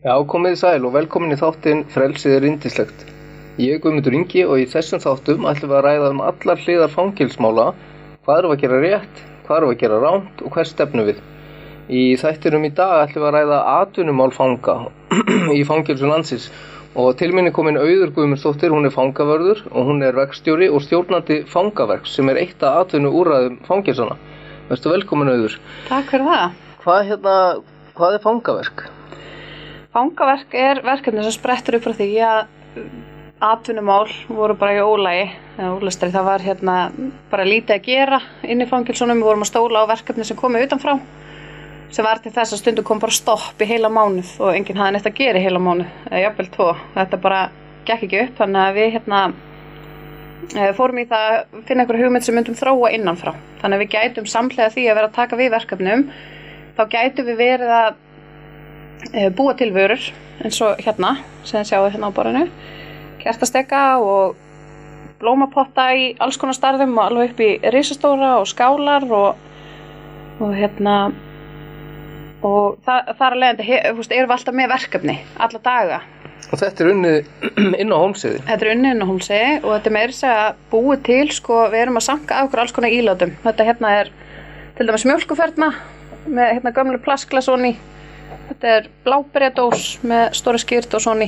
Já, komið sæl og velkomin í þáttinn Frelsið er yndislegt. Ég Guðmundur Ingi og í þessum þáttum ætlum við að ræða allar hliðar fangelsmála, hvað erum við að gera rétt, hvað erum við að gera rangt og hvert stefnum við. Í þættinum í dag ætlum við að ræða atvinnumál fanga í fangelsum landsins og til minni komin Auður Guðmundsdóttir, hún er fangavörður og hún er verkstjóri og stjórnandi fangaverks sem er eitt af atvinnuúrræðum fangelsana. Vertu velkomin Auður. Takk fyrir það. Hvað er fangaverk? Fangaverk er verkefni sem sprettur upp frá því að atvinnumál voru bara í ólagi, ólestri. Það var bara lítið að gera inn í fangelsunum. Við vorum að stóla á verkefni sem komu utanfrá, sem var til þess að stundum kom bara stopp í heila mánuð og enginn hafði neitt að gera í heila mánuð, eða jafnvel 2. Þetta bara gekk ekki upp, þannig að við fórum í það að finna einhverja hugmynd sem myndum þróa innanfrá. Þannig að við gætum samhliða því að vera að taka við verkefnum, þá gætum við verið að búa til vörur eins og sem þið sjáu á borðinu, kertasteka og blómapotta í alls konar stærðum og alveg upp í risastóra og skálar og þar að leiðandi erum við alltaf með verkefni alla daga. Og þetta er unnið inn á Hólmsheiði? Þetta er unnið inn á Hólmsheiði og þetta er meira þess að búið til, við erum að sanka af okkur alls konar ílátum. Þetta er til dæmis mjólkuferna með gömlu plastglas onni. Þetta er bláberjadós með stóra skýrt og svona.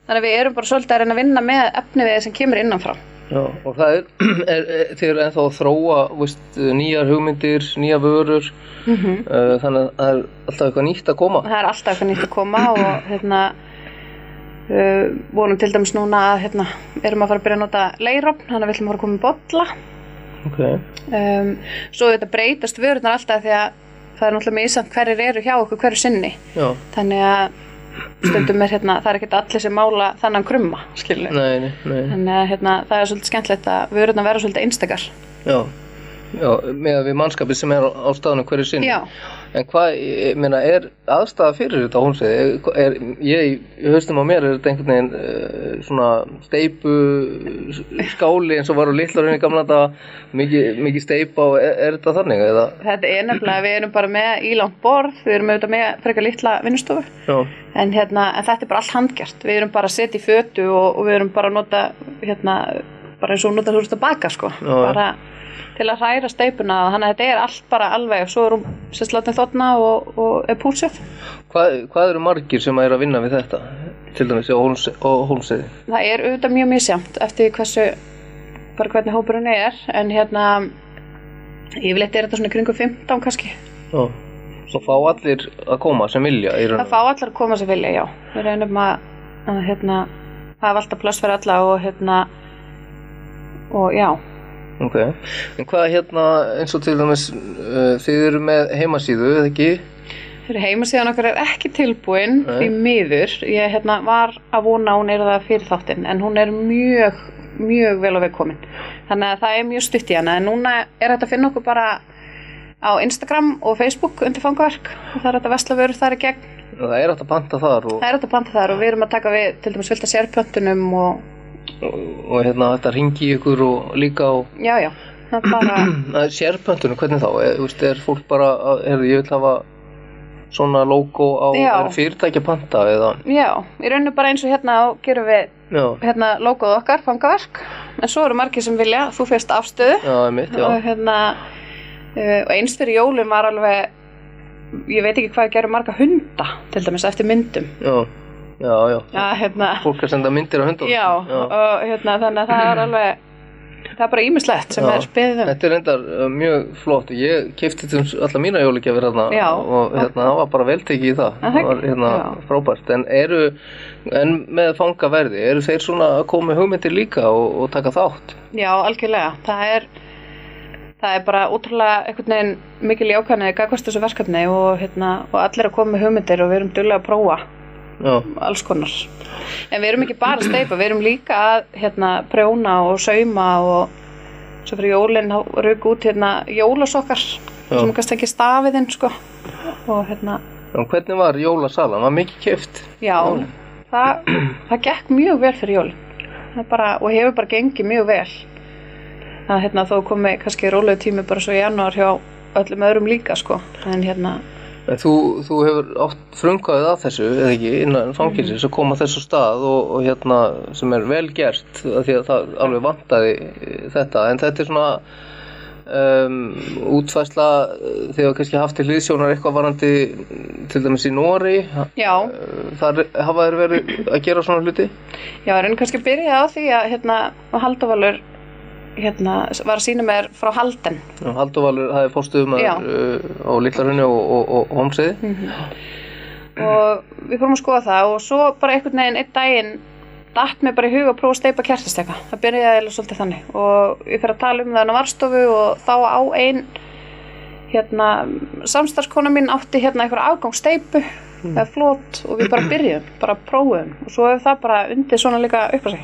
Þannig að við erum bara svolítið að reyna að vinna með efniviði sem kemur innanfrá. Já, og það þið eru ennþá að þróa nýjar hugmyndir, nýjar vörur, þannig að það er alltaf eitthvað nýtt að koma. Það er alltaf eitthvað nýtt að koma og vorum til dæmis núna að erum að fara að byrja að nota leirofn, þannig að við ætlum að fara að koma með bolla. Okay. Svo þetta breytast vörurnar alltaf því að það er náttúrulega misjafnt hverjir eru hjá okkur hverju sinni. Já. Þannig að stundum það er ekkert allir sem mála þannan krumma, skilur. Nei. Þannig að það er svolítið skemmtilegt að vörurnar vera svolítið einstakar. Já, með við mannskapið sem er á staðnum hverju sinni. Já. En er aðstæða fyrir þetta á Hólmsheiði? Í haustum á mér er þetta einhvern veginn svona steypu skáli eins og var á Litla-Hrauni í gamla daga, mikið steypa og er þetta þannig? Eða? Þetta er nefnilega, við erum bara með ílangt borð, við erum auðvitað með frekar litla vinnustofu. Já. En þetta er bara allt handgert. Við erum bara að setja í fötu og við erum bara að nota, bara eins og nota þú ert að baka, bara til að hræra steypuna, þannig að þetta er allt bara alveg, svo er hún látin þotna og er púlsöð. Hvað eru margir sem að vinna við þetta, til dæmis á Hólmsheiði? Það er auðvitað mjög misjafnt eftir hvernig hópurinn er, en yfirleitt er þetta svona kringum 15 kannski. Já, svo fá allir að koma sem vilja? Það fá allir að koma sem vilja, já. Við reynum að hafa alltaf pláss fyrir alla og já. Ok, en hvað eins og til dæmis, þið eru með heimasíðu, eða ekki? Heimasíðan okkar er ekki tilbúin, því miður. Ég var að vona að hún það fyrir þáttinn, en hún er mjög, mjög vel á veg komin. Þannig að það er mjög stutt í hana, en núna er þetta að finna okkur bara á Instagram og Facebook undir fangaverk og það er þetta versla vörur þar í gegn. Það er þetta að panta þar? Það er þetta að panta þar og við erum að taka við til dæmis fullt af sérpöntunum og þetta hringi ykkur og líka á... Já, það bara... Sérpöntunum, hvernig þá? Er fólk bara, ég vil hafa svona logo á fyrirtæki að panta eða? Já, í rauninu bara eins og gerum við logoð okkar, fangaverk, en svo eru margir sem vilja, þú fyrst afstöðu. Já, mitt, já. Og eins fyrir jólum var alveg, ég veit ekki hvað gerum marga hunda, til dæmis eftir myndum. Já. Fólk senda myndir á hundunum. Já, og þannig að það er alveg, það er bara ýmislegt sem er beðið um. Þetta er reyndar mjög flott og ég keypti alla mína jólagjafir og það var bara veltekið í það. Það var frábært. En með fangaverði, eru þeir svona að koma með hugmyndir líka og taka þátt? Já, algjörlega. Það er bara ótrúlega einhvern veginn mikil jákvæðni gagnvart þessu verkefni og allir að koma með hugmyndir og við erum duglega að prófa. Já. Alls konar. En við erum ekki bara að steypa, við erum líka að prjóna og sauma og svo fyrir jólinn rauk út jólasokkar sem kannski ekki stafiðinn og Hvernig var jólasalan? Var mikið keypt? Já, það gekk mjög vel fyrir jólinn og hefur bara gengið mjög vel. Þó komi kannski rólegur tími bara svo í janúar hjá öllum öðrum líka en En þú hefur átt frumkvæðið að þessu, eða ekki, innan fangelsis að koma þessu stað og hérna sem vel gert, af því að það alveg vantaði þetta, en þetta svona útfærsla þegar kannski haft til hliðsjónar eitthvað varandi til dæmis í Noregi. Já. Þar hafa þeir verið að gera svona hluti? Já, en kannski byrjaði á því að Halldór var að sýna mér frá Halden. Halldór Valur hafði fórstuðumaður á Litla-Hrauni og Hólmsheiði. Og við fórum að skoða það og svo bara einhvern veginn einn daginn datt mér bara í hug að prófa að steypa kertastjaka. Það byrjaði svolítið þannig og ég fer að tala það á varðstofu og þá á ein samstarfskona mín átti einhverja afgangssteypu eða flot og við bara byrjuðum, bara prófuðum og svo hefur það bara undið svona líka upp á sig.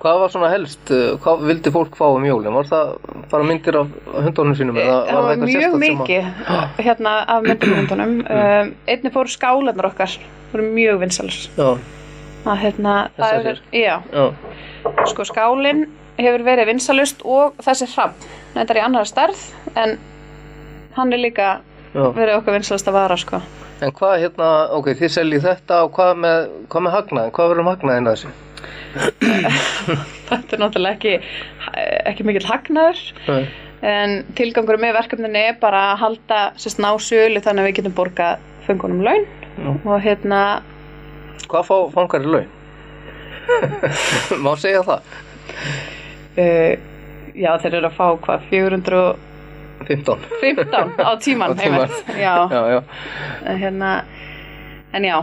Hvað var svona helst, hvað vildi fólk fá jólin? Var það bara myndir af hundunum sínum? Það var mjög mikið af myndir af hundunum. Einnig fóru skálarnar okkar, voru mjög vinsælar. Sko skálinn hefur verið vinsælust og þessi hrafn, þetta í annarri stærð en hann líka verið okkar vinsælust að vara sko. En hvað ok, þið seljið þetta og hvað með hagnaðin? Hvað verður hagnaðin að þessu? Þetta náttúrulega ekki mikill hagnaður. Nei. En tilgangur með verkefninu bara að halda ná sölu þannig að við getum borgað föngunum laun. Og Hvað fá fangar í laun? Má segja það? Já, þeir eru að fá hvað, 15 á tíman. Já. En já,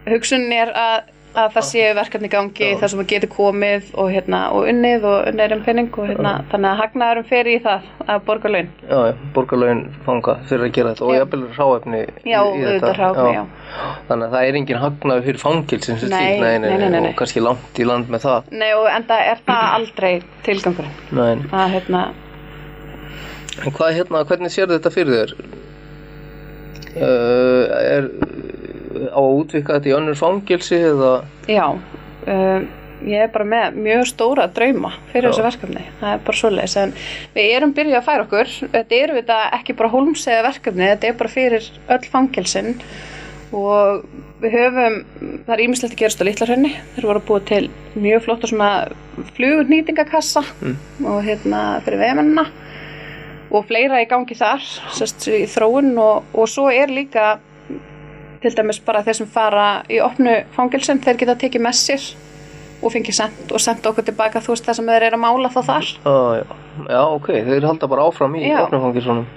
hugsunin að það sé verkefni í gangi þar sem að geti komið og unnið penning og þannig að hagnaðurum fer í það að borga laun. Já, borga laun fanga fyrir að gera þetta og jafnvel hráefni í þetta. Já, auðvitað hráefni, já. Þannig að það engin hagnaður fyrir fangelsins nei, og kannski langt í land með það. Nei, og enda það aldrei tilgangurinn. Nei. En hvernig sérðu þetta fyrir þér? Á að útvíkka þetta í önnur fangelsi eða? Já, ég bara með mjög stóra drauma fyrir þessu verkefni. Það bara svoleiðis, en við erum byrjuð að færa okkur. Þetta ekki bara Hólmsheiði verkefni, þetta bara fyrir öll fangelsin og við höfum, það ýmislegt að gerast á Litla-Hrauni. Þeir voru að búa til mjög flotta svona flugnýtingakassa og fyrir vegmennina. Og fleira í gangi þar, í þróun og svo líka til dæmis bara þeir sem fara í opnu fangelsin, þeir geta tekið með sér og fengið sendt okkur tilbaka það sem þeir eru að mála þá þar. Já, ok, þeir halda bara áfram í opnu fangelsunum.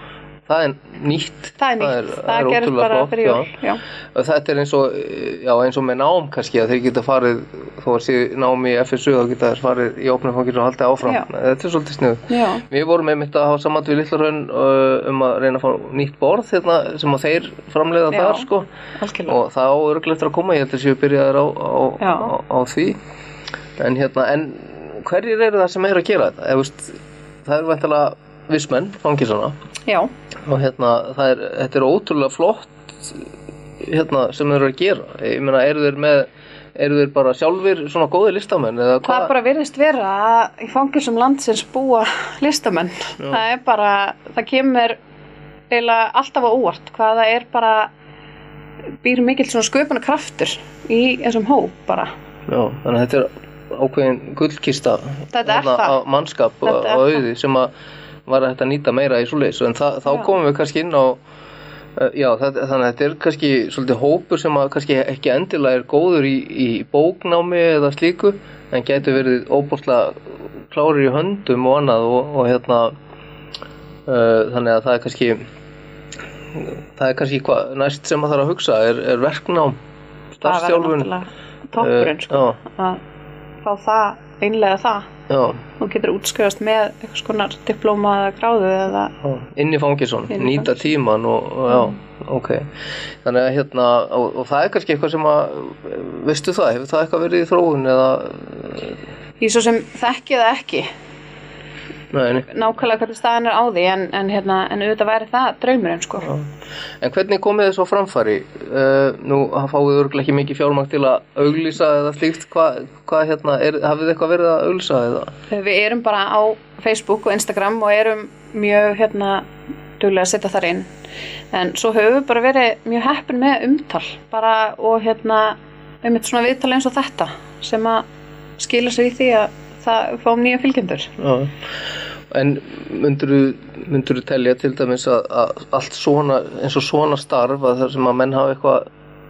Það nýtt. Það nýtt, það gerist bara fyrir jól. Já. Þetta eins og með nám kannski að þeir geta farið, þó að sé nám í FSU þá geta þeir farið í opnu fangelsun og haldið áfram. Þetta svolítið sniðugt. Við vorum einmitt að hafa samband við Litla-Hraun að reyna að fá nýtt borð sem að þeir framleiða þar sko. Algjörlega. Og það á örugglega eftir að koma, ég held að séu byrjaðir á því. En hverjir eru það sem að gera þetta? Það eru væntanlega vistmenn fangelsana. Já. Og þetta ótrúlega flott sem þeir eru að gera. Ég meina, eru þeir bara sjálfir svona góðir listamenn eða hvað? Það bara virðist vera að í fangelsum landsins búa listamenn. Það kemur eiginlega alltaf á óvart hvað það bara býr mikill svona sköpunarkraftur í þessum hóp bara. Já, þannig að þetta ákveðin gullkista af mannskap og auði sem að var hægt að nýta meira í svoleiðis en þá komum við kannski inn á þannig að þetta kannski svolítið hópur sem að kannski ekki endilega góður í bóknámi eða slíku en gætu verið óbúslega klárir í höndum og annað og þannig að það er kannski hvað næst sem að þarf að hugsa er verknám, starfsþjálfun. Það var toppurinn sko að fá það, einlega það. Þú getur útskrifast með eitthvað skonar diplóma eða gráðu eða inn í fangelsun, nýta tíman og ok. Þannig að og það er kannski eitthvað sem að veistu það, hefur það eitthvað verið í þróun eða? Ég svo sem þekki það ekki. Nei. Nákvæmlega hvernig staðan á því en auðvitað væri það draumurinn sko. En hvernig komið þið svo framfæri? Nú fáið þið örugglega ekki mikið fjármagn til að auglýsa eða slíkt. Hvað hafið þið eitthvað verið að auglýsa eða? Við erum bara á Facebook og Instagram og erum mjög duglega að setja þar inn. En svo höfum við bara verið mjög heppin með umtal bara og einmitt svona viðtal eins og þetta sem að skila sig í því að það fáum nýja fylgjendur. Já. En myndirðu telja til dæmis að allt svona, eins og svona starf að þar sem að menn hafa eitthvað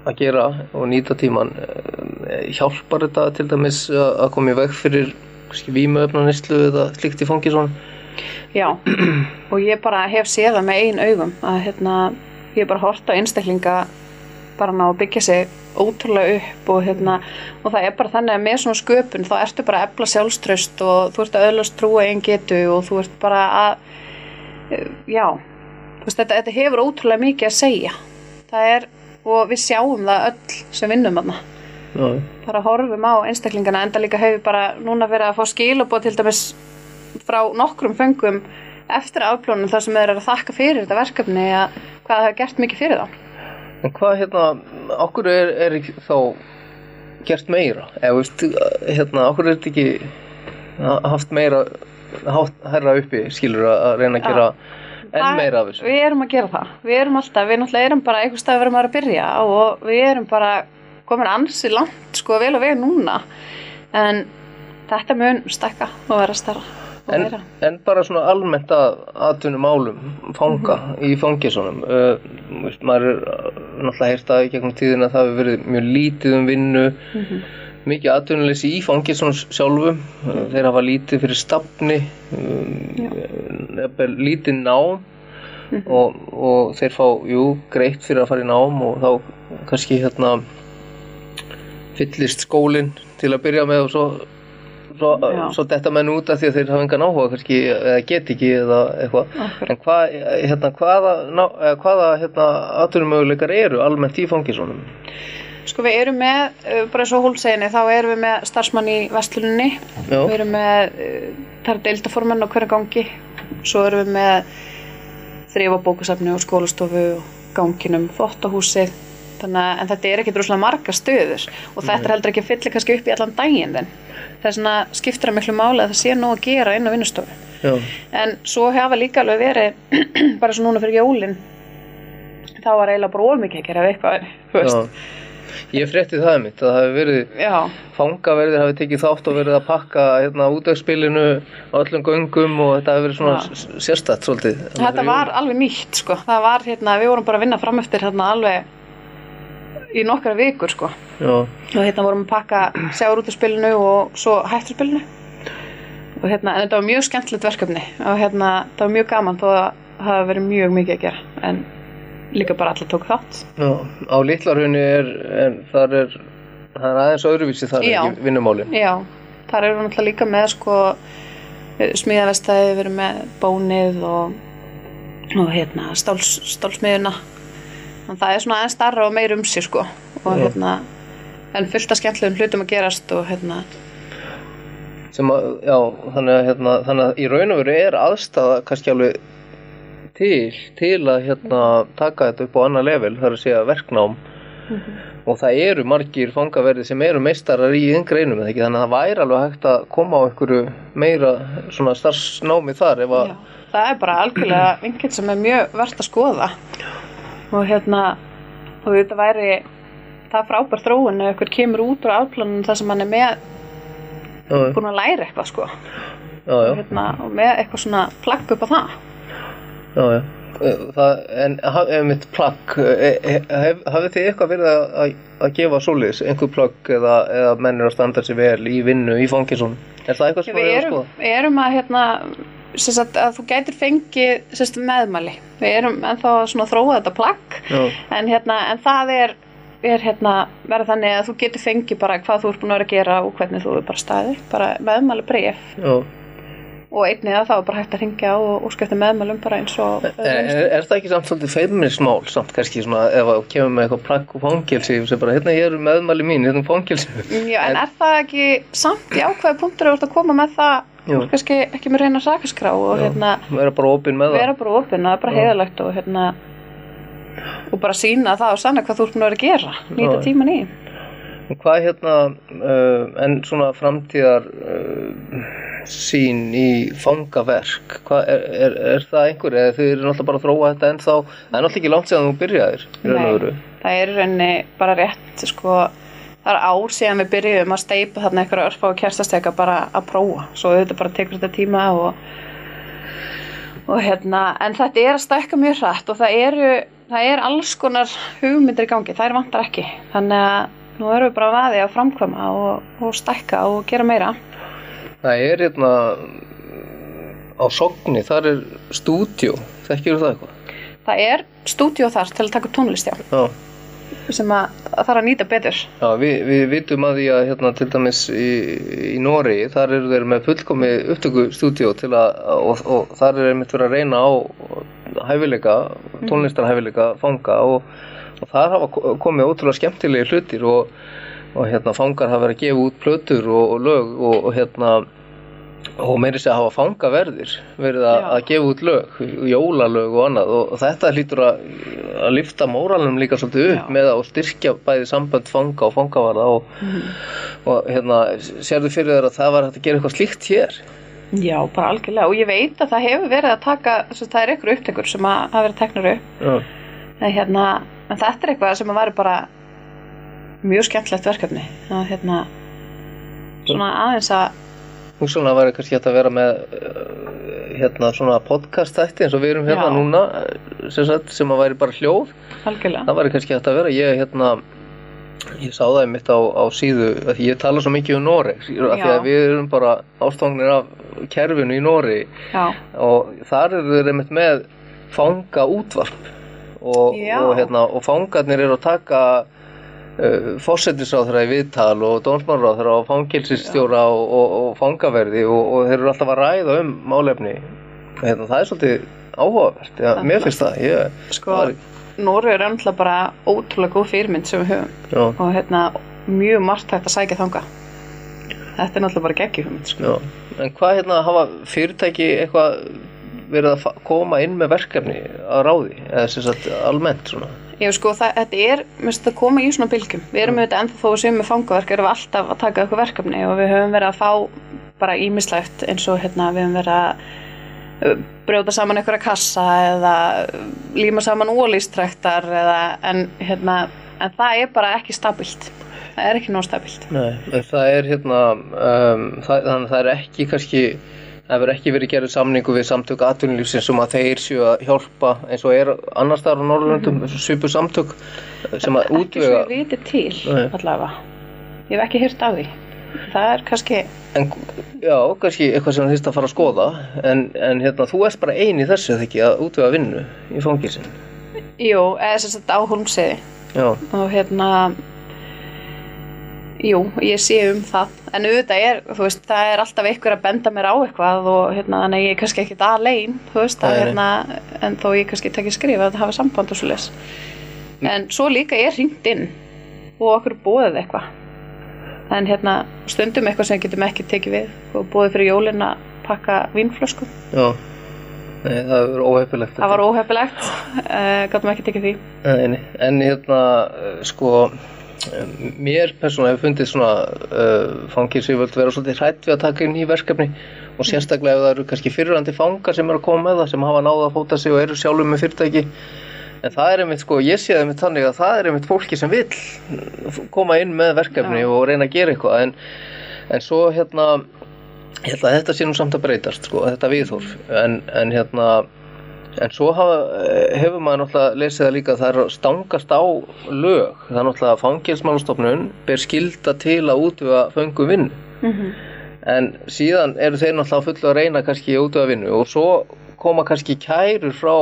að gera og nýta tíman, hjálpar þetta til dæmis að koma í veg fyrir vímuefnaneyslu eða slíkt í fangelsunum? Já, og ég bara hef séð það með eigin augum að ég hef bara horft á einstaklinga bara ná að byggja sig ótrúlega upp og það er bara þannig að með svona sköpun þá ertu bara að efla sjálfstraust og þú ert að öðlast trúa eigin getu og þú ert bara að þetta hefur ótrúlega mikið að segja. Það er, og við sjáum það öll sem vinnum þarna. Bara horfum á einstaklingana, enda líka hefur bara núna verið að fá skilaboð til dæmis frá nokkrum föngum eftir afplónum þar sem þeir eru að þakka fyrir þetta verkefni að hvað það hefur gert mikið fyrir þá. En hvað okkur er þá gert meira? Eða okkur er þetta ekki haft meira herra uppi, skilur að reyna að gera enn meira af þessu? Við erum að gera það. Við erum alltaf, við náttúrulega erum bara einhvers stað verðum að byrja og við erum bara komin ansi langt vel og vel núna. En þetta mun stækka og vera stærra. En bara svona almennt að atvinnumálum fanga í fangelsunum, maður er náttúrulega heyrt að í gegnum tíðina það hefur verið mjög lítið vinnu, mikið atvinnuleysi í fangelsunum sjálfum, þeir hafa lítið fyrir stafni, lítið nám og þeir fá greitt fyrir að fara í nám og þá kannski fyllist skólinn til að byrja með og svo detta menn út af því að þeir hafa engan áhuga kannski eða get ekki eða eitthvað. En hvaða atvinnumöguleikar eru almennt í fangelsunum? Við erum með, bara eins og Hólmseginni, þá erum við með starfsmann í versluninni. Við erum með, það er deildarformenn á hverju gangi. Svo erum við með þrifabókasafni og skólastofu og ganginum, þvottahúsið. En þetta er ekki droslega margar stöður og þetta er heldur ekki að fylla kannski upp í allan daginn þinn. Það er skiptir að miklu máli að það sé nóg að gera inn á vinnustofu. En svo hafa líka alveg verið, bara svo núna fyrir jólin, þá var eiginlega bara of mikið að gera við eitthvað. Ég frétti það mitt, að það hafi verið fangaverðir hafi tekið þátt og verið að pakka útvegsspilinu á öllum göngum og þetta hafi verið svona sérstætt svolítið. Þetta var alveg nýtt, Það var, við vorum bara að vinna fram eftir alveg í nokkra vikur og vorum að pakka sjávarútvegsspilinu og svo hættuspilinu og en þetta var mjög skemmtilegt verkefni og það var mjög gaman þó að það hafi verið mjög mikið að gera en líka bara allir tók þátt. Á Litla-Hrauni það er aðeins öðruvísi þar ekki vinnumálin. Já, þar erum við náttúrulega líka með smíðavestæði, við erum með bónið og stálsmiðuna. Þannig það er svona aðeins starra og meir sig og en fullt af skemmtilegum hlutum að gerast og þannig að í raun og veru er aðstaða kannski alveg til að taka þetta upp á annað level, það er að segja verknám og það eru margir fangaverðir sem eru meistarar í greinum þannig að það væri alveg hægt að koma á einhverju meira svona starfsnámi þar það er bara algjörlega vinkill sem er mjög vert að skoða og þetta væri það frábær þróun ef einhver kemur út úr afplánunum þar sem hann er með búin að læra eitthvað og með eitthvað svona plagg upp á það. En mitt plagg, hafið þið eitthvað verið að gefa svoleiðis, einhver plagg eða menn að standa sér vel í vinnu í fangelsunum? Er það eitthvað sem við erum að skoða? Við erum að þú gætir fengið meðmæli. Við erum ennþá að þróa þetta plagg, en það verður þannig að þú getur fengið bara hvað þú ert búin að vera að gera og hvernig þú er bara staðið, bara meðmæli bréf. Og einnig að þá er bara hægt að hringja og skipta meðmælum bara eins og Er það ekki samt svolítið feimnismál samt kannski svona ef þú kemur með eitthvað plagg og fangelsi og segir bara ég eru meðmæli mín, fangelsi? Já, en er það ekki samt í ákveði punktur að þú ert að koma með það kannski ekki með reyna sakaskrá og vera bara opinn með það? Vera bara opinn, það er bara heiðalegt og bara sýna það og sanna hvað þú ert búin að vera að gera, nýta tíman í. Hvað en svona framtíðar sýn í fangaverk? Hvað er það einhver, eða þið eru náttúrulega bara að þróa þetta ennþá, það er náttúrulega ekki langt síðan þú byrjaðir í raun og veru? Það er í rauninni bara rétt, sko, það er ár síðan við byrjuðum að steypa þarna einhverja örfá kertasteka bara að prófa, svo þetta bara tekur þetta tíma og en þetta er að stækka mjög hratt og það er alls konar hugmyndir í gangi, þær vantar ekki, þannig að nú erum við bara að vaði að framkvæma og stækka og gera meira. Það er á Sogni, þar er stúdíó, þekkirðu það eitthvað? Það er stúdíó þar til að taka upp tónlist, já. Sem að þarf að nýta betur. Já, við vitum að því að til dæmis í Noregi, þar eru þeir með fullkomið upptökustúdíó og þar er einmitt verið að reyna á hæfileika, tónlistarhæfileika fanga og þar hafa komið ótrúlega skemmtilegi hlutir og fangar hafa verið að gefa út plötur og lög og meira að hafa fangaverðir verið að gefa út lög, jólalög og annað og þetta hlýtur að lyfta móralnum líka svolítið upp með að styrkja bæði sambönd fanga og fangavarða og sérðu fyrir þér að það var hægt að gera eitthvað slíkt hér? Já, bara algjörlega og ég veit að það hefur verið að taka, það er einhverju upptökur sem að hafa verið teknar upp en þetta er eitthvað sem að væri bara mjög skemmtilegt verkefni að svona aðeins að Hugsanlega væri kannski hægt að vera með svona podcast-þætti eins og við erum núna sem að væri bara hljóð. Algjörlega. Það væri kannski hægt að vera. Ég sá það einmitt á síðu að ég tala svo mikið Noreg af því að við erum bara ástfangnir af kerfinu í Noregi og þar eru þeir einmitt með fanga útvarp og fangarnir eru að taka forsætisráðherra í viðtal og dómsmálaráðherra og fangelsisstjóra og fangaverði og þeir eru alltaf að ræða málefni. Það er svolítið áhugavert, mér finnst það. Noreg er náttúrulega bara ótrúlega góð fyrirmynd sem við höfum og mjög margt hægt að sækja þangað. Þetta er náttúrulega bara geggjufyrirmynd. En hvað hafa fyrirtæki eitthvað verið að koma inn með verkefni að ráði, eða sem sagt almennt svona? Þetta er að koma í svona bylgjum. Við erum auðvitað ennþá þó við séum með fangaverk erum við alltaf að taka eitthvað verkefni og við höfum verið að fá bara ýmislegt eins og við höfum verið að brjóta saman einhverja kassa eða líma saman ólístræktar en það er bara ekki stabílt. Það er ekki nóg stabílt. Nei, það er þannig það er ekki kannski það hefur ekki verið gerð samningu við samtök atvinnulífsins að þeir séu að hjálpa eins og annars staðar á Norðurlöndum svipuð samtök sem að útvega. Ekki svo ég viti til allavega. Ég hef ekki heyrt af því. Það er kannski kannski eitthvað sem þýrst að fara að skoða en þú ert bara ein í þessu þegar ekki að útvega vinnu í fangelsinu. Jú, eða sem sagt á Hólmsheiði. Já. Og jú, ég sé það, en auðvitað það er alltaf einhver að benda mér á eitthvað og þannig að ég er kannski ekkert alein, en þó ég kannski tekið skrifa að hafa samband og svoleiðis. En svo líka er hringt inn og okkur boðið eitthvað. En stundum eitthvað sem getum ekki tekið við og boðið fyrir jólin að pakka vínflöskum. Já, nei, það var óheppilegt. Það var óheppilegt, gátum ekki tekið því. Nei, en mér persónulega hefur fundið svona fangelsyfirvöld vera svolítið hrædd við að taka inn í verkefni og sérstaklega ef það eru kannski fyrrverandi fangar sem eru að koma með það sem hafa náð að fóta sig og eru sjálfur með fyrirtæki en það er einmitt ég sé það einmitt þannig að það er einmitt fólki sem vill koma inn með verkefni og reyna að gera eitthvað en svo ég held að þetta sé nú samt að breytast þetta viðhorf en svo hefur maður náttúrulega lesið það líka að það er stangast á lög. Það er náttúrulega Fangelsismálastofnun ber skylda til að útvega föngum vinnu. En síðan eru þeir náttúrulega fullu að reyna kannski að útvega vinnu og svo koma kannski kærur frá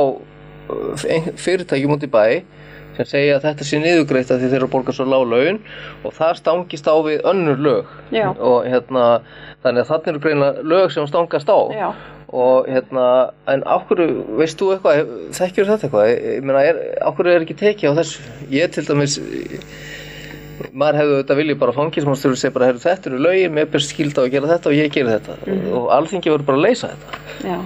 fyrirtækjum út í bæ sem segja að þetta sé niðurgreitt af því þeir eru að borga svo lág laun og það stangist á við önnur lög. Og þannig að þarna eru greinilega lög sem stangast á. Já. Og en áhverju, veist þú eitthvað, þekkjur þetta eitthvað? Ég meina, áhverju er ekki tekið á þessu? Ég til dæmis, maður hefði auðvitað viljað bara fangelsismálastjóri segja bara, þetta eru lögin, mér ber skylda á að gera þetta og ég geri þetta. Og Alþingi verður bara að leysa þetta. Já,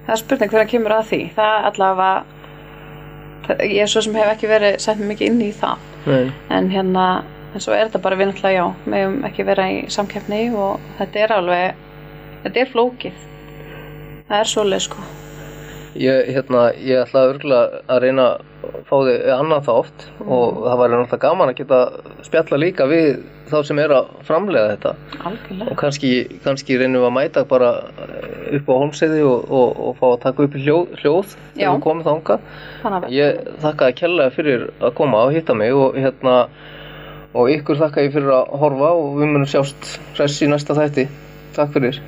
það er spurning hvernig kemur að því. Það allavega, ég svo sem hef ekki verið sett mikið inn í það. Nei. En en svo er þetta bara við náttúrulega megum ekki vera í samkeppni og þetta er alveg þetta flókið. Það svoleið sko. Ég ætla örugglega að reyna að fá þig annan þátt og það væri náttúrulega gaman að geta spjalla líka við þá sem að framleiða þetta. Algjörlega. Og kannski reynum við að mæta bara upp á Hólmsheiði og fá að taka upp í hljóð þegar við komum þangað. Ég þakka þér kærlega fyrir að koma og hitta mig og ykkur þakka ég fyrir að horfa og við munum sjást hress í næsta þætti. Takk fyrir.